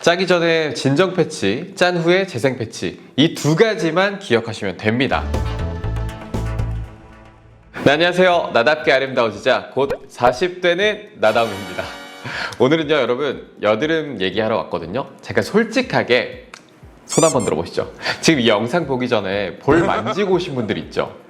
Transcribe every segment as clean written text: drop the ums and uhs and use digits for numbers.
짜기 전에 진정 패치, 짠 후에 재생 패치, 이 두 가지만 기억하시면 됩니다. 네, 안녕하세요. 나답게 아름다워지자 곧 40대는 나다움입니다. 오늘은요 여러분 여드름 얘기하러 왔거든요. 제가 솔직하게 손 한번 들어보시죠. 지금 이 영상 보기 전에 볼 만지고 오신 분들 있죠?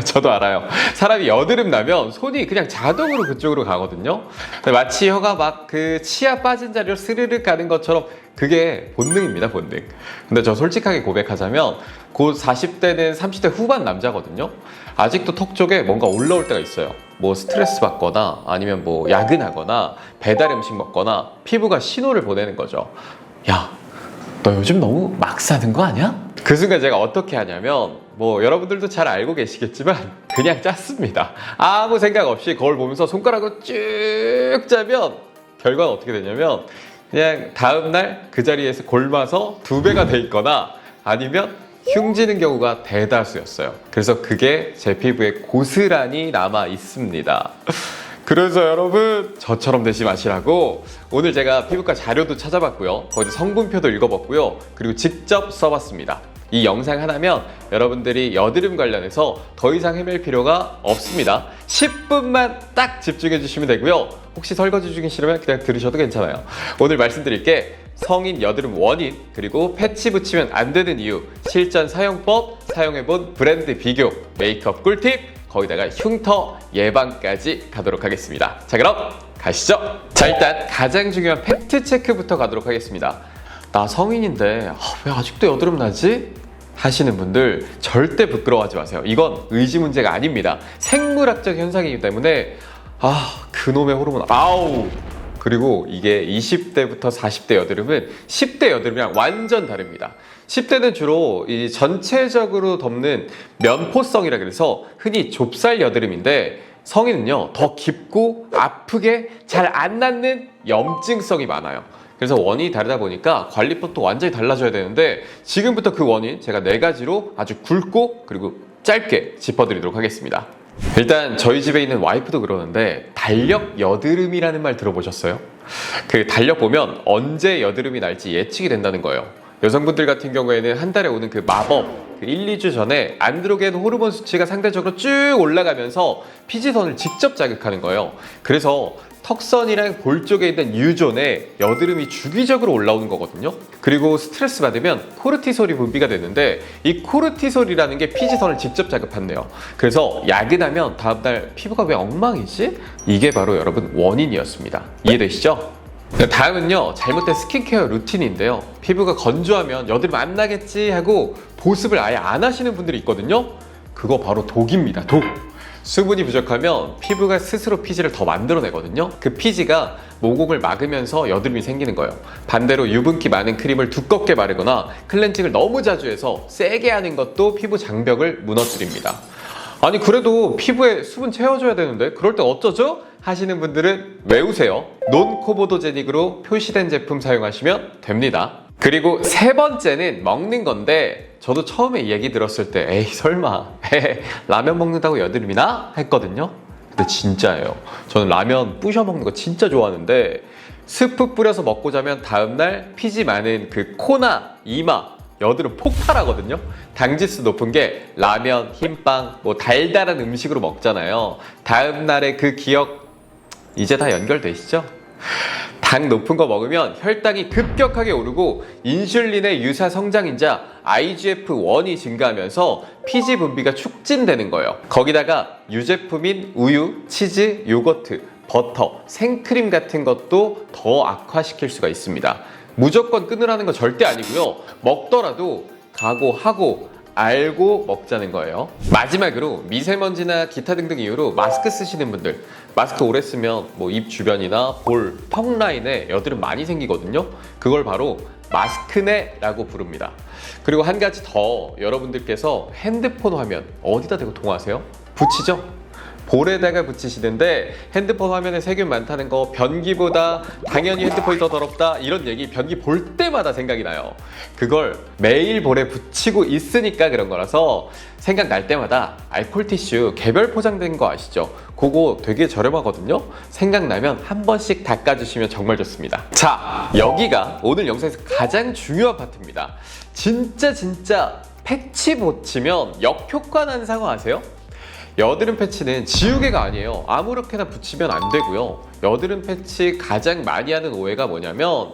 저도 알아요. 사람이 여드름 나면 손이 그냥 자동으로 그쪽으로 가거든요. 마치 혀가 막 그 치아 빠진 자리로 스르륵 가는 것처럼 그게 본능입니다, 본능. 근데 저 솔직하게 고백하자면 곧 40대는 30대 후반 남자거든요. 아직도 턱 쪽에 뭔가 올라올 때가 있어요. 뭐 스트레스 받거나 아니면 뭐 야근하거나 배달 음식 먹거나 피부가 신호를 보내는 거죠. 야, 너 요즘 너무 막 사는 거 아니야? 그 순간 제가 어떻게 하냐면 뭐 여러분들도 잘 알고 계시겠지만 그냥 짰습니다. 아무 생각 없이 거울 보면서 손가락으로 쭉 짜면 결과는 어떻게 되냐면 그냥 다음날 그 자리에서 골마서 2배가 돼 있거나 아니면 흉지는 경우가 대다수였어요. 그래서 그게 제 피부에 고스란히 남아 있습니다. 그래서 여러분 저처럼 되지 마시라고 오늘 제가 피부과 자료도 찾아봤고요. 거기서 성분표도 읽어봤고요. 그리고 직접 써봤습니다. 이 영상 하나면 여러분들이 여드름 관련해서 더 이상 헤맬 필요가 없습니다. 10분만 딱 집중해 주시면 되고요. 혹시 설거지 중이 싫으면 그냥 들으셔도 괜찮아요. 오늘 말씀드릴 게 성인 여드름 원인, 그리고 패치 붙이면 안 되는 이유, 실전 사용법, 사용해본 브랜드 비교, 메이크업 꿀팁, 거기다가 흉터 예방까지 가도록 하겠습니다. 자, 그럼 가시죠. 자, 일단 가장 중요한 팩트 체크부터 가도록 하겠습니다. 나 성인인데 왜 아직도 여드름 나지? 하시는 분들 절대 부끄러워하지 마세요. 이건 의지 문제가 아닙니다. 생물학적 현상이기 때문에 그놈의 호르몬 아우. 그리고 이게 20대부터 40대 여드름은 10대 여드름이랑 완전 다릅니다. 10대는 주로 이 전체적으로 덮는 면포성이라 그래서 흔히 좁쌀 여드름인데 성인은요 더 깊고 아프게 잘 안 낫는 염증성이 많아요. 그래서 원인이 다르다 보니까 관리법도 완전히 달라져야 되는데 지금부터 그 원인 제가 4가지로 아주 굵고 그리고 짧게 짚어드리도록 하겠습니다. 일단 저희 집에 있는 와이프도 그러는데 달력 여드름이라는 말 들어보셨어요? 그 달력 보면 언제 여드름이 날지 예측이 된다는 거예요. 여성분들 같은 경우에는 한 달에 오는 그 마법 1, 2주 전에 안드로겐 호르몬 수치가 상대적으로 쭉 올라가면서 피지선을 직접 자극하는 거예요. 그래서 턱선이랑 볼 쪽에 있는 유존에 여드름이 주기적으로 올라오는 거거든요. 그리고 스트레스 받으면 코르티솔이 분비가 되는데 이 코르티솔이라는 게 피지선을 직접 자극한대요. 그래서 야근하면 다음날 피부가 왜 엉망이지? 이게 바로 여러분 원인이었습니다. 이해되시죠? 다음은요 잘못된 스킨케어 루틴인데요. 피부가 건조하면 여드름 안 나겠지 하고 보습을 아예 안 하시는 분들이 있거든요. 그거 바로 독입니다. 독. 수분이 부족하면 피부가 스스로 피지를 더 만들어내거든요. 그 피지가 모공을 막으면서 여드름이 생기는 거예요. 반대로 유분기 많은 크림을 두껍게 바르거나 클렌징을 너무 자주 해서 세게 하는 것도 피부 장벽을 무너뜨립니다. 아니 그래도 피부에 수분 채워줘야 되는데 그럴 때 어쩌죠? 하시는 분들은 외우세요. 논코보도제닉으로 표시된 제품 사용하시면 됩니다. 그리고 3번째는 먹는 건데 저도 처음에 이 얘기 들었을 때 에이 설마 라면 먹는다고 여드름이 나? 했거든요. 근데 진짜예요. 저는 라면 부셔 먹는 거 진짜 좋아하는데 스프 뿌려서 먹고 자면 다음날 피지 많은 그 코나 이마 여드름 폭발하거든요. 당지수 높은 게 라면, 흰빵, 뭐 달달한 음식으로 먹잖아요. 다음날의 그 기억 이제 다 연결되시죠? 당 높은 거 먹으면 혈당이 급격하게 오르고 인슐린의 유사 성장인자 IGF-1이 증가하면서 피지 분비가 촉진되는 거예요. 거기다가 유제품인 우유, 치즈, 요거트, 버터, 생크림 같은 것도 더 악화시킬 수가 있습니다. 무조건 끊으라는 거 절대 아니고요. 먹더라도 각오하고 알고 먹자는 거예요. 마지막으로 미세먼지나 기타 등등 이유로 마스크 쓰시는 분들, 마스크 오래 쓰면 뭐 입 주변이나 볼, 턱 라인에 여드름 많이 생기거든요. 그걸 바로 마스크네라고 부릅니다. 그리고 한 가지 더, 여러분들께서 핸드폰 화면 어디다 대고 통화하세요? 붙이죠? 볼에다가 붙이시는데 핸드폰 화면에 세균 많다는 거, 변기보다 당연히 핸드폰이 더 더럽다 이런 얘기 변기 볼 때마다 생각이 나요. 그걸 매일 볼에 붙이고 있으니까 그런 거라서 생각날 때마다 알콜 티슈 개별 포장된 거 아시죠? 그거 되게 저렴하거든요. 생각나면 한 번씩 닦아주시면 정말 좋습니다. 자, 여기가 오늘 영상에서 가장 중요한 파트입니다. 진짜 패치 붙이면 역효과 나는 상황 아세요? 여드름 패치는 지우개가 아니에요. 아무렇게나 붙이면 안 되고요. 여드름 패치 가장 많이 하는 오해가 뭐냐면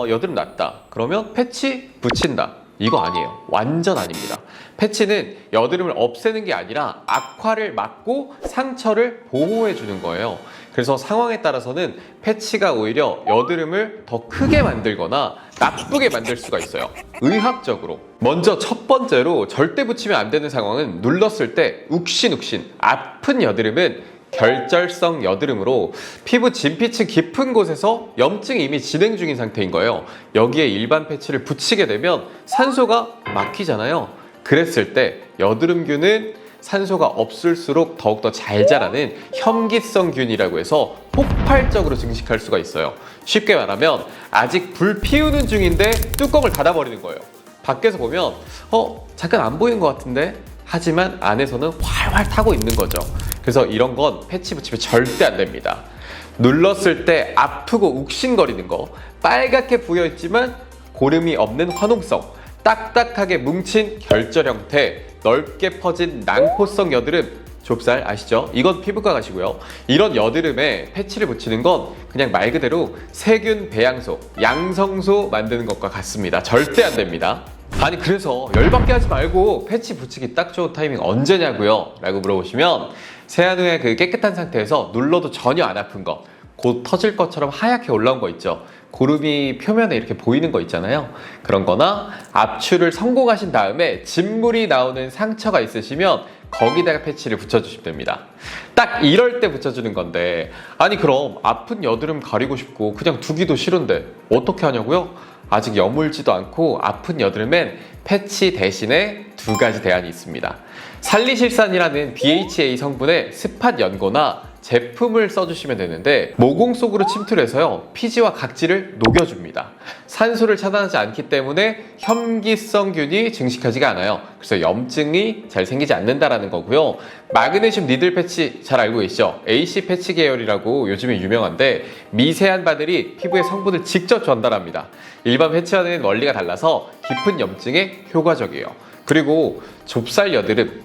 여드름 났다 그러면 패치 붙인다, 이거 아니에요. 완전 아닙니다. 패치는 여드름을 없애는 게 아니라 악화를 막고 상처를 보호해 주는 거예요. 그래서 상황에 따라서는 패치가 오히려 여드름을 더 크게 만들거나 나쁘게 만들 수가 있어요. 의학적으로. 먼저 첫 번째로 절대 붙이면 안 되는 상황은 눌렀을 때 욱신욱신 아픈 여드름은 결절성 여드름으로 피부 진피층 깊은 곳에서 염증이 이미 진행 중인 상태인 거예요. 여기에 일반 패치를 붙이게 되면 산소가 막히잖아요. 그랬을 때 여드름균은 산소가 없을수록 더욱더 잘 자라는 현기성균이라고 해서 폭발적으로 증식할 수가 있어요. 쉽게 말하면 아직 불 피우는 중인데 뚜껑을 닫아버리는 거예요. 밖에서 보면 잠깐 안 보이는 것 같은데? 하지만 안에서는 활활 타고 있는 거죠. 그래서 이런 건 패치 붙이면 절대 안 됩니다. 눌렀을 때 아프고 욱신거리는 거, 빨갛게 부여있지만 고름이 없는 화농성, 딱딱하게 뭉친 결절 형태, 넓게 퍼진 낭포성 여드름, 좁쌀 아시죠? 이건 피부과 가시고요. 이런 여드름에 패치를 붙이는 건 그냥 말 그대로 세균 배양소, 양성소 만드는 것과 같습니다. 절대 안 됩니다. 아니 그래서 열받게 하지 말고 패치 붙이기 딱 좋은 타이밍 언제냐고요? 라고 물어보시면 세안 후에 그 깨끗한 상태에서 눌러도 전혀 안 아픈 거, 곧 터질 것처럼 하얗게 올라온 거 있죠? 고름이 표면에 이렇게 보이는 거 있잖아요. 그런 거나 압출을 성공하신 다음에 진물이 나오는 상처가 있으시면 거기다가 패치를 붙여주시면 됩니다. 딱 이럴 때 붙여주는 건데, 아니 그럼 아픈 여드름 가리고 싶고 그냥 두기도 싫은데 어떻게 하냐고요? 아직 여물지도 않고 아픈 여드름엔 패치 대신에 두 가지 대안이 있습니다. 살리실산이라는 BHA 성분의 스팟 연고나 제품을 써주시면 되는데 모공 속으로 침투를 해서요 피지와 각질을 녹여줍니다. 산소를 차단하지 않기 때문에 현기성균이 증식하지가 않아요. 그래서 염증이 잘 생기지 않는다라는 거고요. 마그네슘 니들 패치 잘 알고 계시죠? AC 패치 계열이라고 요즘에 유명한데 미세한 바늘이 피부에 성분을 직접 전달합니다. 일반 패치와는 원리가 달라서 깊은 염증에 효과적이에요. 그리고 좁쌀 여드름,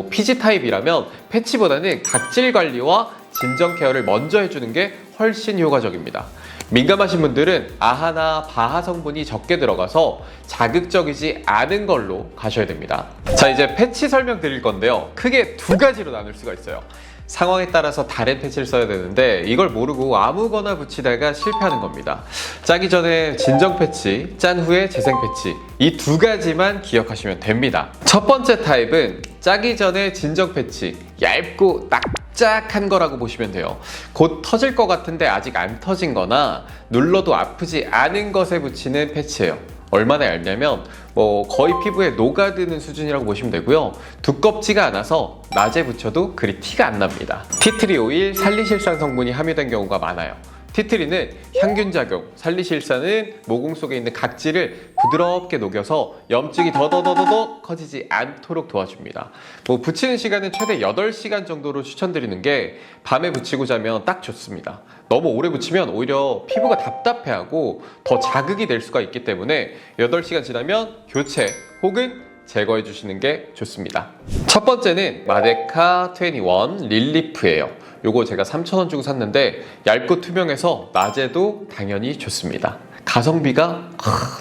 피지 타입이라면 패치보다는 각질 관리와 진정 케어를 먼저 해주는 게 훨씬 효과적입니다. 민감하신 분들은 아하나 바하 성분이 적게 들어가서 자극적이지 않은 걸로 가셔야 됩니다. 자, 이제 패치 설명드릴 건데요. 크게 두 가지로 나눌 수가 있어요. 상황에 따라서 다른 패치를 써야 되는데 이걸 모르고 아무거나 붙이다가 실패하는 겁니다. 짜기 전에 진정 패치, 짠 후에 재생 패치, 이 두 가지만 기억하시면 됩니다. 첫 번째 타입은 짜기 전에 진정 패치, 얇고 납작한 거라고 보시면 돼요. 곧 터질 것 같은데 아직 안 터진 거나 눌러도 아프지 않은 것에 붙이는 패치예요. 얼마나 얇냐면 거의 피부에 녹아드는 수준이라고 보시면 되고요. 두껍지가 않아서 낮에 붙여도 그리 티가 안 납니다. 티트리 오일, 살리실산 성분이 함유된 경우가 많아요. 티트리는 향균작용, 살리실산은 모공 속에 있는 각질을 부드럽게 녹여서 염증이 더더더더 커지지 않도록 도와줍니다. 붙이는 시간은 최대 8시간 정도로 추천드리는 게 밤에 붙이고 자면 딱 좋습니다. 너무 오래 붙이면 오히려 피부가 답답해하고 더 자극이 될 수가 있기 때문에 8시간 지나면 교체 혹은 제거해 주시는 게 좋습니다. 첫 번째는 마데카 21 릴리프예요. 요거 제가 3,000원 주고 샀는데 얇고 투명해서 낮에도 당연히 좋습니다. 가성비가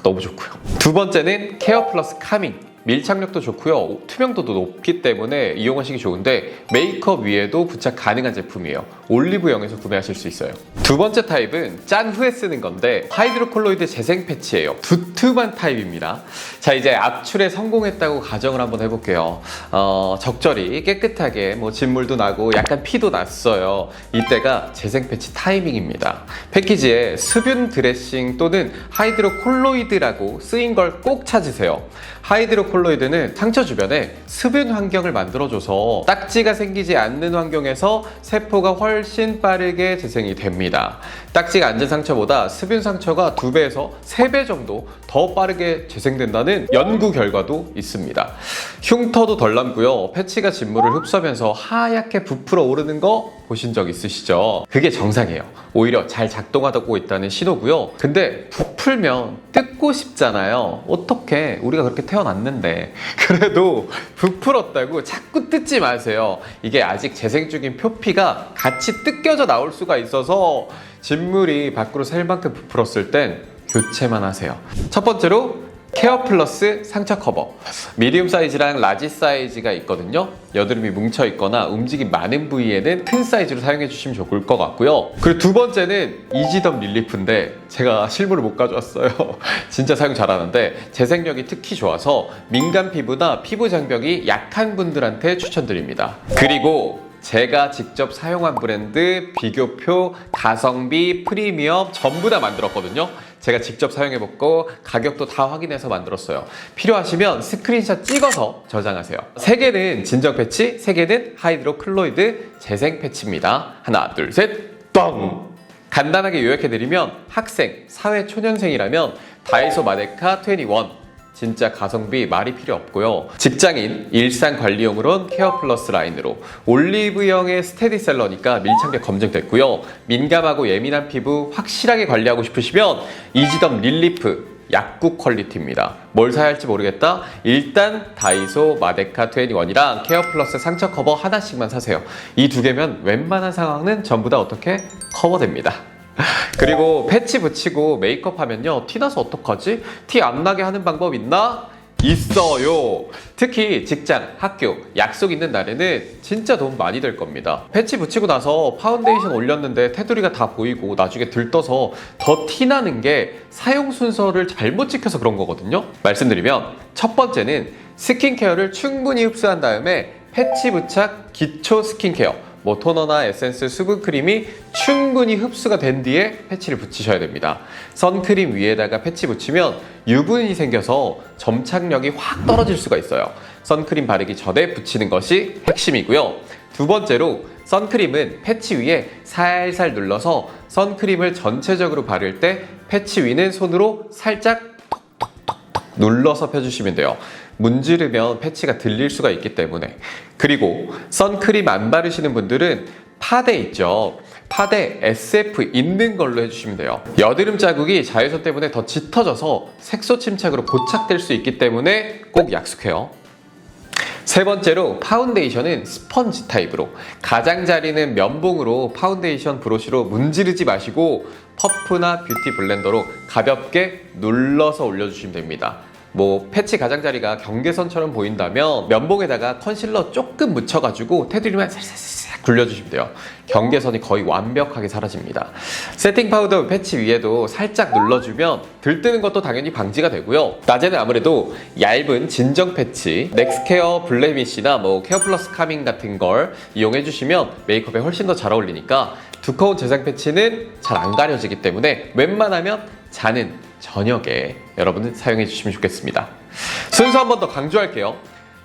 너무 좋고요. 두 번째는 케어 플러스 카밍. 밀착력도 좋고요. 투명도도 높기 때문에 이용하시기 좋은데 메이크업 위에도 부착 가능한 제품이에요. 올리브영에서 구매하실 수 있어요. 두 번째 타입은 짠 후에 쓰는 건데 하이드로콜로이드 재생 패치예요. 두툼한 타입입니다. 자, 이제 압출에 성공했다고 가정을 한번 해볼게요. 적절히 깨끗하게 진물도 나고 약간 피도 났어요. 이때가 재생 패치 타이밍입니다. 패키지에 수분 드레싱 또는 하이드로콜로이드라고 쓰인 걸 꼭 찾으세요. 하이드로콜로이드 콜로이드는 상처 주변에 습은 환경을 만들어줘서 딱지가 생기지 않는 환경에서 세포가 훨씬 빠르게 재생이 됩니다. 딱지가 앉은 상처보다 습은 상처가 2배에서 3배 정도 더 빠르게 재생된다는 연구 결과도 있습니다. 흉터도 덜 남고요. 패치가 진물을 흡수하면서 하얗게 부풀어 오르는 거 보신 적 있으시죠? 그게 정상이에요. 오히려 잘 작동하고 있다는 신호고요. 근데 부풀면 뜯고 싶잖아요. 어떡해, 우리가 그렇게 태어났는데. 그래도 부풀었다고 자꾸 뜯지 마세요. 이게 아직 재생 중인 표피가 같이 뜯겨져 나올 수가 있어서 진물이 밖으로 셀 만큼 부풀었을 땐 교체만 하세요. 첫 번째로 케어 플러스 상처 커버. 미디움 사이즈랑 라지 사이즈가 있거든요. 여드름이 뭉쳐 있거나 움직임 많은 부위에는 큰 사이즈로 사용해 주시면 좋을 것 같고요. 그리고 두 번째는 이지덤 릴리프인데 제가 실물을 못 가져왔어요. 진짜 사용 잘하는데 재생력이 특히 좋아서 민감 피부나 피부 장벽이 약한 분들한테 추천드립니다. 그리고 제가 직접 사용한 브랜드, 비교표, 가성비, 프리미엄 전부 다 만들었거든요. 제가 직접 사용해봤고 가격도 다 확인해서 만들었어요. 필요하시면 스크린샷 찍어서 저장하세요. 3개는 진정 패치, 3개는 하이드로클로이드 재생 패치입니다. 하나, 둘, 셋, 똥! 간단하게 요약해드리면 학생, 사회 초년생이라면 다이소 마데카 21 진짜 가성비 말이 필요 없고요. 직장인, 일상관리용으로는 케어 플러스 라인으로 올리브영의 스테디셀러니까 밀착력 검증됐고요. 민감하고 예민한 피부 확실하게 관리하고 싶으시면 이지덤 릴리프 약국 퀄리티입니다. 뭘 사야 할지 모르겠다? 일단 다이소 마데카 21이랑 케어 플러스 상처 커버 하나씩만 사세요. 이 2개면 웬만한 상황은 전부 다 어떻게 커버됩니다. 그리고 패치 붙이고 메이크업 하면요, 티나서 어떡하지? 티 안 나게 하는 방법 있나? 있어요. 특히 직장, 학교, 약속 있는 날에는 진짜 도움 많이 될 겁니다. 패치 붙이고 나서 파운데이션 올렸는데 테두리가 다 보이고 나중에 들떠서 더 티나는 게 사용 순서를 잘못 지켜서 그런 거거든요. 말씀드리면 첫 번째는 스킨케어를 충분히 흡수한 다음에 패치 부착 기초 스킨케어, 뭐 토너나 에센스, 수분크림이 충분히 흡수가 된 뒤에 패치를 붙이셔야 됩니다. 선크림 위에다가 패치 붙이면 유분이 생겨서 점착력이 확 떨어질 수가 있어요. 선크림 바르기 전에 붙이는 것이 핵심이고요. 두 번째로 선크림은 패치 위에 살살 눌러서 선크림을 전체적으로 바를 때 패치 위는 손으로 살짝 톡톡톡톡 눌러서 펴주시면 돼요. 문지르면 패치가 들릴 수가 있기 때문에. 그리고 선크림 안 바르시는 분들은 파데 있죠. 파데 SF 있는 걸로 해주시면 돼요. 여드름 자국이 자외선 때문에 더 짙어져서 색소 침착으로 고착될 수 있기 때문에 꼭 약속해요. 세 번째로 파운데이션은 스펀지 타입으로, 가장자리는 면봉으로 파운데이션 브러쉬로 문지르지 마시고 퍼프나 뷰티 블렌더로 가볍게 눌러서 올려주시면 됩니다. 뭐 패치 가장자리가 경계선처럼 보인다면 면봉에다가 컨실러 조금 묻혀가지고 테두리만 살살살살 굴려주시면 돼요. 경계선이 거의 완벽하게 사라집니다. 세팅 파우더 패치 위에도 살짝 눌러주면 들뜨는 것도 당연히 방지가 되고요. 낮에는 아무래도 얇은 진정 패치, 넥스케어 블레미시나 뭐 케어 플러스 카밍 같은 걸 이용해 주시면 메이크업에 훨씬 더 잘 어울리니까 두꺼운 재생 패치는 잘 안 가려지기 때문에 웬만하면 자는 저녁에 여러분은 사용해 주시면 좋겠습니다. 순서 한 번 더 강조할게요.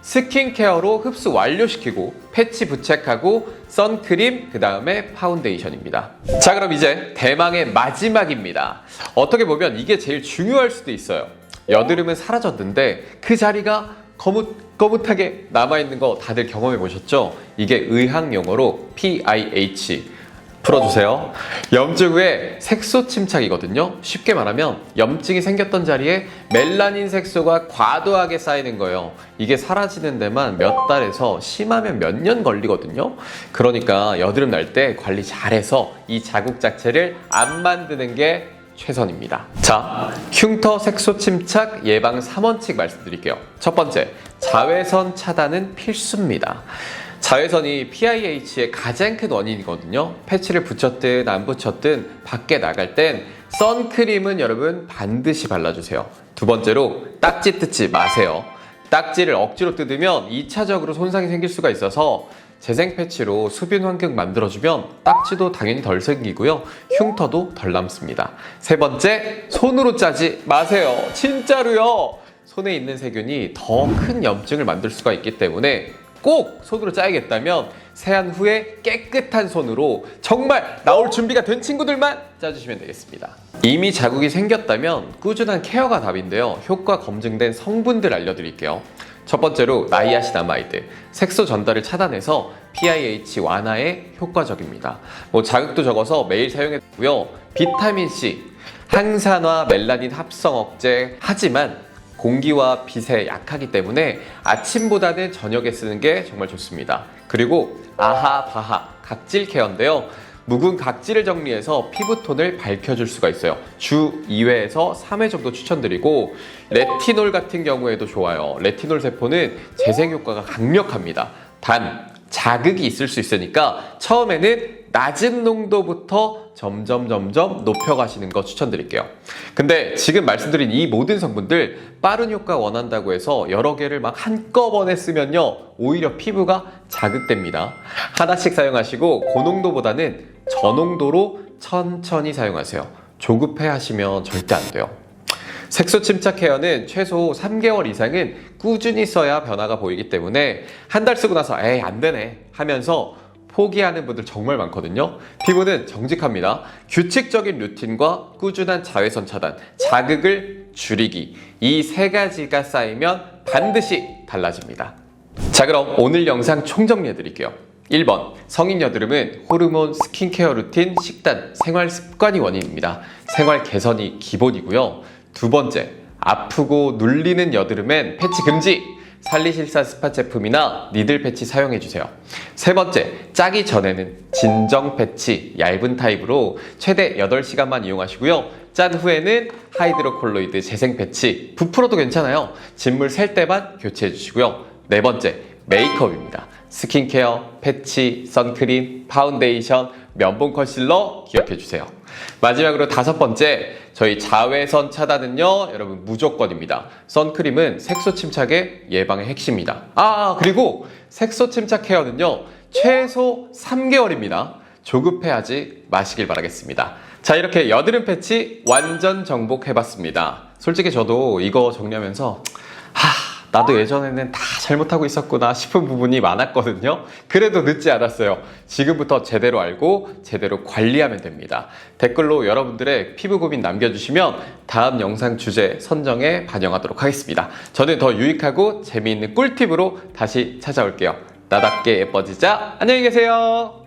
스킨케어로 흡수 완료시키고 패치 부착하고 선크림, 그 다음에 파운데이션입니다. 자, 그럼 이제 대망의 마지막입니다. 어떻게 보면 이게 제일 중요할 수도 있어요. 여드름은 사라졌는데 그 자리가 거뭇거뭇하게 남아있는 거 다들 경험해 보셨죠? 이게 의학 용어로 PIH, 풀어주세요. 염증 후에 색소 침착이거든요. 쉽게 말하면 염증이 생겼던 자리에 멜라닌 색소가 과도하게 쌓이는 거예요. 이게 사라지는 데만 몇 달에서 심하면 몇 년 걸리거든요. 그러니까 여드름 날 때 관리 잘해서 이 자국 자체를 안 만드는 게 최선입니다. 자, 흉터 색소 침착 예방 3원칙 말씀드릴게요. 첫 번째, 자외선 차단은 필수입니다. 자외선이 PIH의 가장 큰 원인이거든요. 패치를 붙였든 안 붙였든 밖에 나갈 땐 선크림은 여러분 반드시 발라주세요. 두 번째로 딱지 뜯지 마세요. 딱지를 억지로 뜯으면 2차적으로 손상이 생길 수가 있어서 재생 패치로 수분 환경 만들어주면 딱지도 당연히 덜 생기고요. 흉터도 덜 남습니다. 세 번째, 손으로 짜지 마세요. 진짜로요. 손에 있는 세균이 더 큰 염증을 만들 수가 있기 때문에 꼭 손으로 짜야겠다면 세안 후에 깨끗한 손으로 정말 나올 준비가 된 친구들만 짜주시면 되겠습니다. 이미 자국이 생겼다면 꾸준한 케어가 답인데요. 효과 검증된 성분들 알려드릴게요. 첫 번째로 나이아신아마이드, 색소 전달을 차단해서 PIH 완화에 효과적입니다. 자극도 적어서 매일 사용했고요. 비타민C, 항산화 멜라닌 합성 억제, 하지만 공기와 빛에 약하기 때문에 아침보다는 저녁에 쓰는 게 정말 좋습니다. 그리고 아하 바하 각질 케어인데요. 묵은 각질을 정리해서 피부톤을 밝혀줄 수가 있어요. 주 2회에서 3회 정도 추천드리고, 레티놀 같은 경우에도 좋아요. 레티놀 세포는 재생 효과가 강력합니다. 단 자극이 있을 수 있으니까 처음에는 낮은 농도부터 점점 높여가시는 거 추천드릴게요. 근데 지금 말씀드린 이 모든 성분들 빠른 효과 원한다고 해서 여러 개를 막 한꺼번에 쓰면요, 오히려 피부가 자극됩니다. 하나씩 사용하시고 고농도보다는 저농도로 천천히 사용하세요. 조급해 하시면 절대 안 돼요. 색소 침착 케어는 최소 3개월 이상은 꾸준히 써야 변화가 보이기 때문에 한 달 쓰고 나서 에이 안 되네 하면서 포기하는 분들 정말 많거든요. 피부는 정직합니다. 규칙적인 루틴과 꾸준한 자외선 차단, 자극을 줄이기, 이 세 가지가 쌓이면 반드시 달라집니다. 자, 그럼 오늘 영상 총정리해 드릴게요. 1번, 성인 여드름은 호르몬, 스킨케어 루틴, 식단, 생활 습관이 원인입니다. 생활 개선이 기본이고요. 두 번째, 아프고 눌리는 여드름엔 패치 금지! 살리실사 스팟 제품이나 니들 패치 사용해주세요. 세 번째, 짜기 전에는 진정 패치 얇은 타입으로 최대 8시간만 이용하시고요. 짠 후에는 하이드로콜로이드 재생 패치, 부풀어도 괜찮아요. 진물 셀 때만 교체해주시고요. 네 번째, 메이크업입니다. 스킨케어, 패치, 선크림, 파운데이션, 면봉 컨실러 기억해주세요. 마지막으로 다섯 번째, 저희 자외선 차단은요, 여러분 무조건입니다. 선크림은 색소 침착의 예방의 핵심입니다. 그리고 색소 침착 케어는요, 최소 3개월입니다. 조급해하지 마시길 바라겠습니다. 자, 이렇게 여드름 패치 완전 정복해봤습니다. 솔직히 저도 이거 정리하면서 나도 예전에는 다 잘못하고 있었구나 싶은 부분이 많았거든요. 그래도 늦지 않았어요. 지금부터 제대로 알고 제대로 관리하면 됩니다. 댓글로 여러분들의 피부 고민 남겨주시면 다음 영상 주제 선정에 반영하도록 하겠습니다. 저는 더 유익하고 재미있는 꿀팁으로 다시 찾아올게요. 나답게 예뻐지자. 안녕히 계세요.